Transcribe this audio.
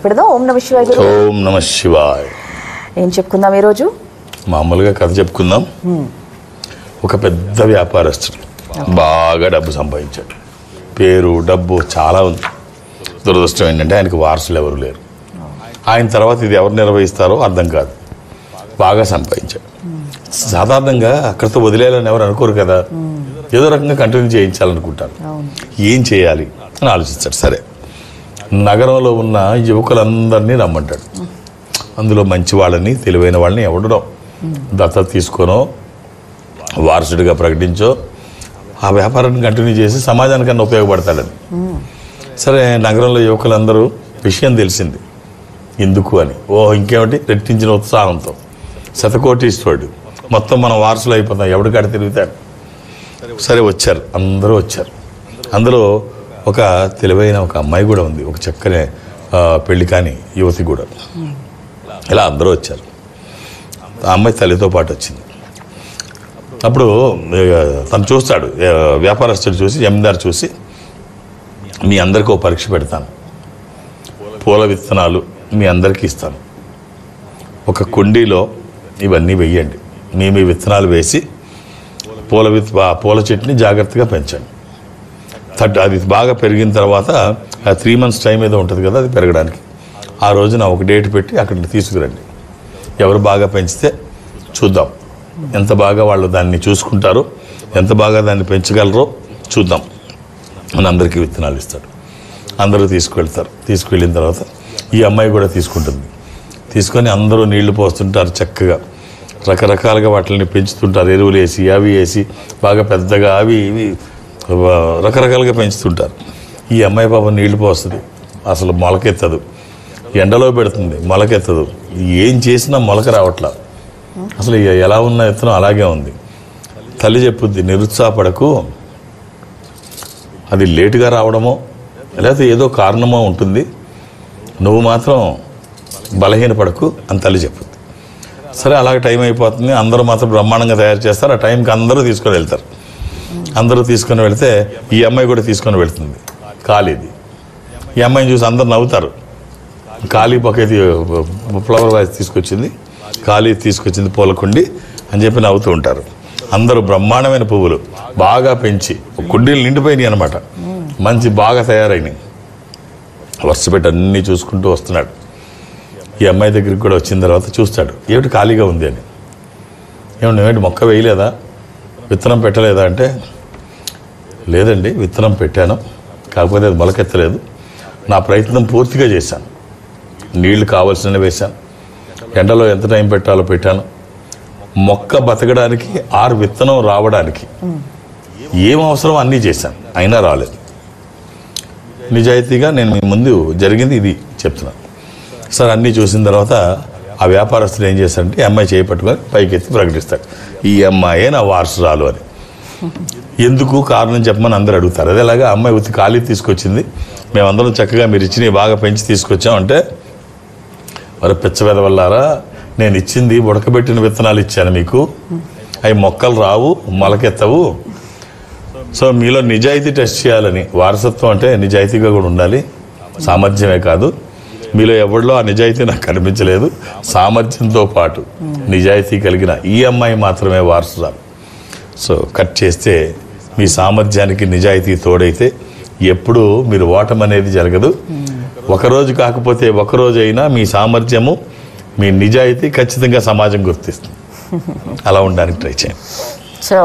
పెడదాం. ఓం నమః శివాయ గురు. ఓం నమః శివాయ. ఏం చెప్పుకుందాం ఈరోజు? మామూలుగా కథ చెప్పుకుందాం. ఒక పెద్ద వ్యాపారస్తుడు బాగా డబ్బు సంపాదించాడు. పేరు డబ్బు చాలా ఉంది. దురదృష్టం ఏంటంటే ఆయనకు వారసులు ఎవరు లేరు. ఆయన తర్వాత ఇది ఎవరు నిర్వహిస్తారో అర్థం కాదు. బాగా సంపాదించాడు. సాధారణంగా అక్కడితో వదిలేయాలని ఎవరు అనుకోరు కదా. ఏదో రకంగా కంటిన్యూ చేయించాలనుకుంటారు. ఏం చేయాలి అని ఆలోచిస్తాడు. సరే, నగరంలో ఉన్న యువకులందరినీ రమ్మంటాడు. అందులో మంచి వాళ్ళని, తెలివైన వాళ్ళని ఎవడో దత్తత తీసుకోనో వారసుడిగా ప్రకటించో ఆ వ్యాపారాన్ని కంటిన్యూ చేసి సమాజానికన్నా ఉపయోగపడతాడని. సరే, నగరంలో యువకులందరూ విషయం తెలిసింది ఎందుకు అని. ఇంకేమిటి, రెట్టించిన ఉత్సాహంతో శతకోటీశ్వరుడు, మొత్తం మనం వారసులు అయిపోతాం, ఎవడికాడ తిరుగుతాడు. సరే వచ్చారు, అందరూ వచ్చారు. అందులో ఒక తెలివైన ఒక అమ్మాయి కూడా ఉంది, ఒక చక్కని పెళ్లి కాని యువతి కూడా. ఇలా అందరూ వచ్చారు. ఆ అమ్మాయి తల్లితో పాటు వచ్చింది. అప్పుడు తను చూస్తాడు, వ్యాపారస్తుడు చూసి, జమీందారు చూసి, మీ అందరికీ ఓ పరీక్ష పెడతాను, పూల విత్తనాలు మీ అందరికీ ఇస్తాను, ఒక కుండీలో ఇవన్నీ వెయ్యండి, మీ విత్తనాలు వేసి పూల చెట్టుని జాగ్రత్తగా పెంచండి. అది బాగా పెరిగిన తర్వాత 3 months టైం ఏదో ఉంటుంది కదా అది పెరగడానికి. ఆ రోజున ఒక డేట్ పెట్టి అక్కడికి తీసుకురండి. ఎవరు బాగా పెంచితే చూద్దాం, ఎంత బాగా వాళ్ళు దాన్ని చూసుకుంటారో, ఎంత బాగా దాన్ని పెంచగలరో చూద్దాం అని అందరికీ విత్తనాలు ఇస్తాడు. అందరూ తీసుకువెళ్తారు. తీసుకువెళ్ళిన తర్వాత ఈ అమ్మాయి కూడా తీసుకుంటుంది. తీసుకొని అందరూ నీళ్లు పోస్తుంటారు. చక్కగా రకరకాలుగా వాటిని పెంచుతుంటారు. ఎరువులు వేసి, అవి వేసి, బాగా పెద్దగా అవి ఇవి రకరకాలుగా పెంచుతుంటారు. ఈ అమ్మాయి పాపం నీళ్లు పోస్తుంది, అసలు మొలకెత్తదు. ఎండలో పెడుతుంది, మొలకెత్తదు. ఏం చేసినా మొలక రావట్లా. అసలు ఎలా ఉన్న విత్తనం అలాగే ఉంది. తల్లి చెప్పుద్ది, నిరుత్సాహపడకు, అది లేటుగా రావడమో లేకపోతే ఏదో కారణమో ఉంటుంది, నువ్వు మాత్రం బలహీనపడకు అని తల్లి చెప్పుద్ది. సరే, అలాగే టైం అయిపోతుంది. అందరూ మాత్రం బ్రహ్మాండంగా తయారు చేస్తారు. ఆ టైంకి అందరూ తీసుకొని వెళ్తారు. అందరూ తీసుకొని వెళితే ఈ అమ్మాయి కూడా తీసుకొని వెళ్తుంది. ఖాళీది. ఈ అమ్మాయిని చూసి అందరు నవ్వుతారు. ఖాళీ పక్కది ఫ్లవర్ వాయిస్ తీసుకొచ్చింది, ఖాళీ తీసుకొచ్చింది పూలకుండి అని చెప్పి నవ్వుతూ ఉంటారు. అందరూ బ్రహ్మాండమైన పువ్వులు బాగా పెంచి కుండీలు నిండిపోయినాయి అనమాట. మంచి బాగా తయారైనాయి. వరుసపెట్టి అన్నీ చూసుకుంటూ వస్తున్నాడు. ఈ అమ్మాయి దగ్గరికి కూడా వచ్చిన తర్వాత చూస్తాడు, ఏమిటి ఖాళీగా ఉంది అని. ఏమిటి మొక్క వేయలేదా, విత్తనం పెట్టలేదా అంటే, లేదండి విత్తనం పెట్టాను, కాకపోతే అది మొలకెత్తలేదు. నా ప్రయత్నం పూర్తిగా చేశాను. నీళ్లు కావాల్సినవి వేశాను, ఎండలో ఎంత టైం పెట్టాలో పెట్టాను. మొక్క బతకడానికి, విత్తనం రావడానికి ఏం అవసరం అన్నీ చేశాను, అయినా రాలేదు. నిజాయితీగా నేను మీ ముందు జరిగింది ఇది చెప్తున్నాను. సార్ అన్నీ చూసిన తర్వాత ఆ వ్యాపారస్తులు ఏం చేశారంటే, ఈ అమ్మాయి చేయి పట్టుకొని పైకెత్తి ప్రకటిస్తాడు, ఈ అమ్మాయే నా వారసురాలు అని. ఎందుకు కారణం చెప్పమని అందరూ అడుగుతారు. అదేలాగా అమ్మాయి ఉత్తి ఖాళీ తీసుకొచ్చింది, మేమందరం చక్కగా మీరు ఇచ్చినవి బాగా పెంచి తీసుకొచ్చామంటే, మరి పిచ్చవెదవల్లారా, నేను ఇచ్చింది ఉడకబెట్టిన విత్తనాలు ఇచ్చాను మీకు, అవి మొక్కలు రావు, మొలకెత్తవు. సో మీలో నిజాయితీ టెస్ట్ చేయాలని. వారసత్వం అంటే నిజాయితీగా కూడా ఉండాలి, సామర్థ్యమే కాదు. మీలో ఎవరిలో ఆ నిజాయితీ నాకు కనిపించలేదు. సామర్థ్యంతో పాటు నిజాయితీ కలిగిన ఈ అమ్మాయి మాత్రమే వారసురాలు. సో కట్ చేస్తే మీ సామర్థ్యానికి నిజాయితీ తోడైతే ఎప్పుడూ మీరు ఓటమి అనేది జరగదు. ఒకరోజు కాకపోతే ఒకరోజు అయినా మీ సామర్థ్యము, మీ నిజాయితీ ఖచ్చితంగా సమాజం గుర్తిస్తుంది. అలా ఉండడానికి ట్రై చేయండి.